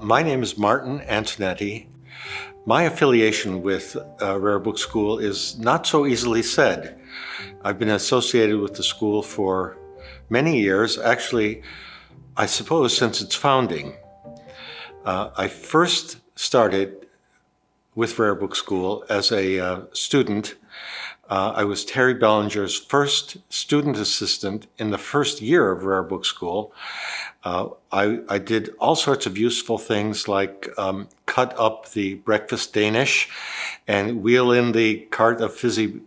My name is Martin Antonetti. My affiliation with Rare Book School is not so easily said. I've been associated with the school for many years, actually, I suppose since its founding. I first started with Rare Book School as a student. I was Terry Bellinger's first student assistant in the first year of Rare Book School. I did all sorts of useful things like cut up the breakfast Danish and wheel in the cart of fizzy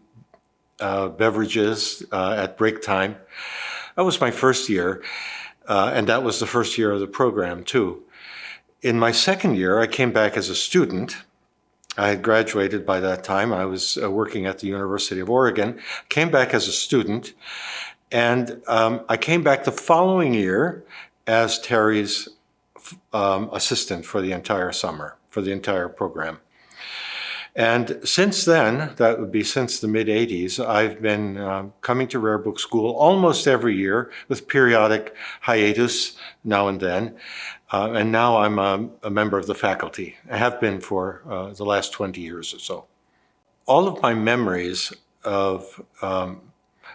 beverages at break time. That was my first year, and that was the first year of the program too. In my second year, I came back as a student. I had graduated by that time. I was working at the University of Oregon, came back as a student, and I came back the following year as Terry's assistant for the entire summer, for the entire program. And since then, that would be since the mid-'80s, I've been coming to Rare Book School almost every year with periodic hiatus now and then. And now I'm a member of the faculty. I have been for the last 20 years or so. All of my memories of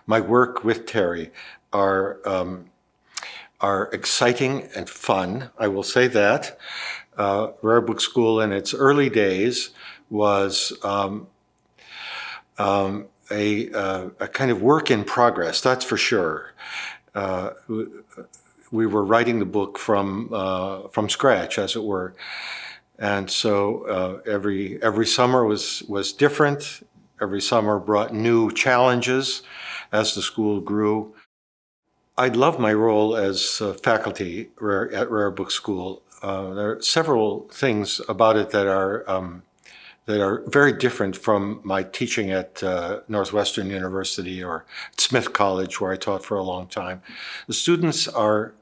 my work with Terry are exciting and fun. I will say that. Rare Book School in its early days was a kind of work in progress, that's for sure. We were writing the book from scratch, as it were, and so every summer was different. Every summer brought new challenges as the school grew. I love my role as faculty at Rare Book School. There are several things about it that are very different from my teaching at Northwestern University or at Smith College, where I taught for a long time. The students are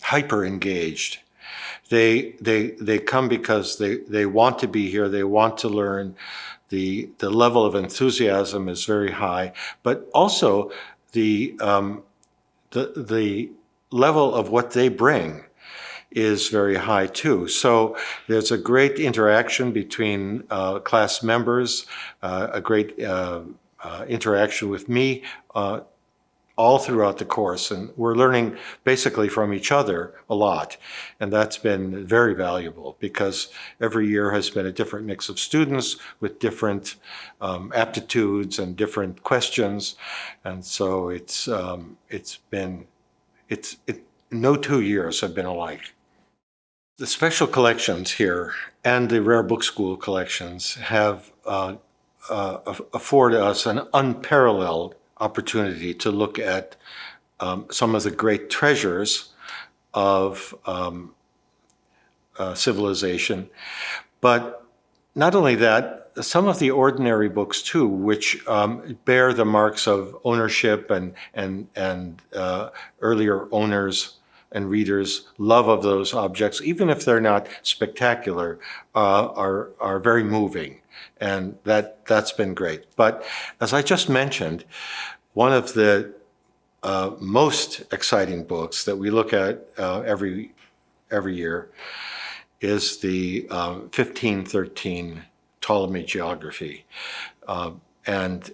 hyper engaged. They come because they want to be here. They want to learn. The level of enthusiasm is very high, but also the level of what they bring is very high too. So there's a great interaction between class members, a great interaction with me all throughout the course. And we're learning basically from each other a lot. And that's been very valuable because every year has been a different mix of students with different aptitudes and different questions. And so no 2 years have been alike. The special collections here and the Rare Book School collections have afforded us an unparalleled opportunity to look at some of the great treasures of civilization. But not only that, some of the ordinary books too, which bear the marks of ownership and earlier owners and readers' love of those objects, even if they're not spectacular, are very moving. And that's been great. But as I just mentioned, one of the most exciting books that we look at every year is the 1513 Ptolemy geography. And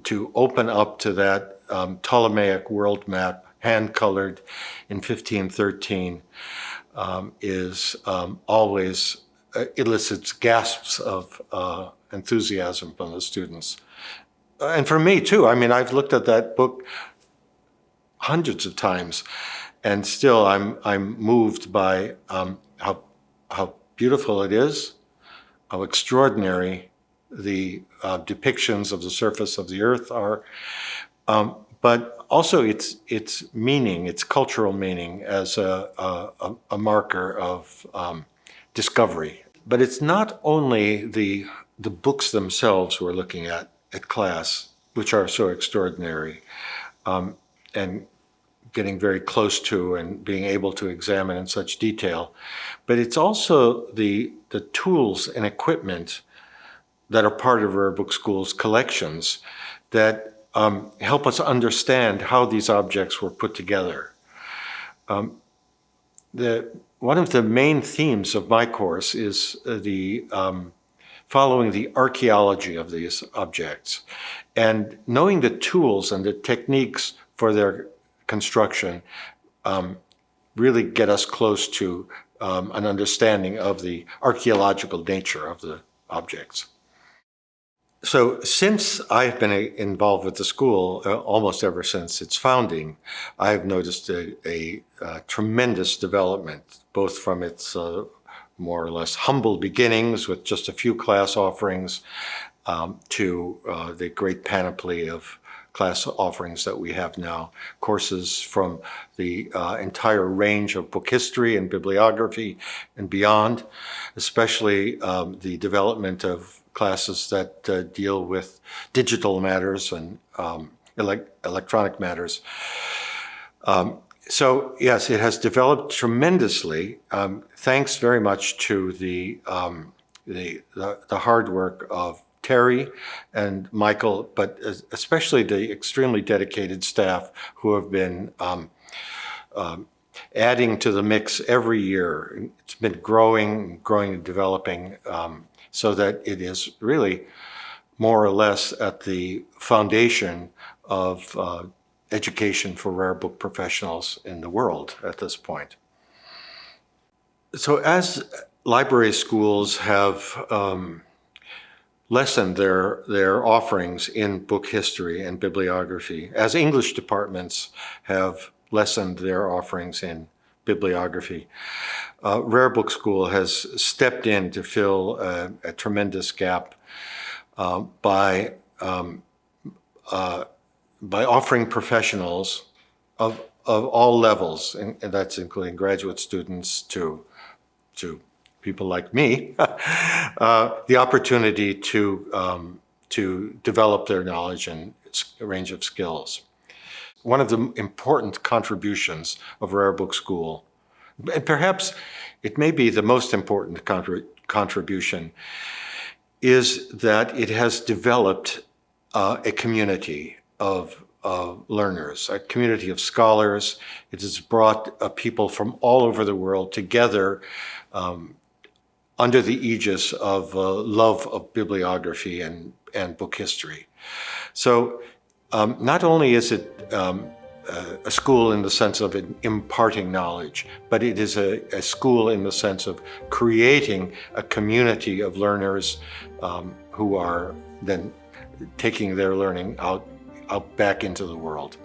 to open up to that Ptolemaic world map, hand-colored in 1513, is always elicits gasps of enthusiasm from the students. And for me too. I mean, I've looked at that book hundreds of times, and still I'm moved by how beautiful it is, how extraordinary the depictions of the surface of the earth are, but also its meaning, its cultural meaning as a marker of discovery. But it's not only the books themselves we're looking at class, which are so extraordinary, and getting very close to and being able to examine in such detail, but it's also the tools and equipment that are part of Rare Book School's collections that help us understand how these objects were put together. one of the main themes of my course is following the archaeology of these objects and knowing the tools and the techniques for their construction really get us close to an understanding of the archaeological nature of the objects. So since I've been involved with the school, almost ever since its founding, I've noticed a tremendous development, both from its more or less humble beginnings with just a few class offerings to the great panoply of class offerings that we have now. Courses from the entire range of book history and bibliography and beyond, especially the development of classes that deal with digital matters and electronic matters. So yes, it has developed tremendously, thanks very much to the hard work of Terry and Michael, but especially the extremely dedicated staff who have been adding to the mix every year. It's been growing and developing so that it is really more or less at the foundation of education for rare book professionals in the world at this point. So as library schools have lessened their offerings in book history and bibliography, as English departments have lessened their offerings in bibliography, Rare Book School has stepped in to fill a tremendous gap by offering professionals of all levels, and that's including graduate students to people like me, the opportunity to develop their knowledge and a range of skills. One of the important contributions of Rare Book School, and perhaps it may be the most important contribution, is that it has developed a community of learners, a community of scholars. It has brought people from all over the world together under the aegis of love of bibliography and book history. So not only is it a school in the sense of imparting knowledge, but it is a school in the sense of creating a community of learners who are then taking their learning out back into the world.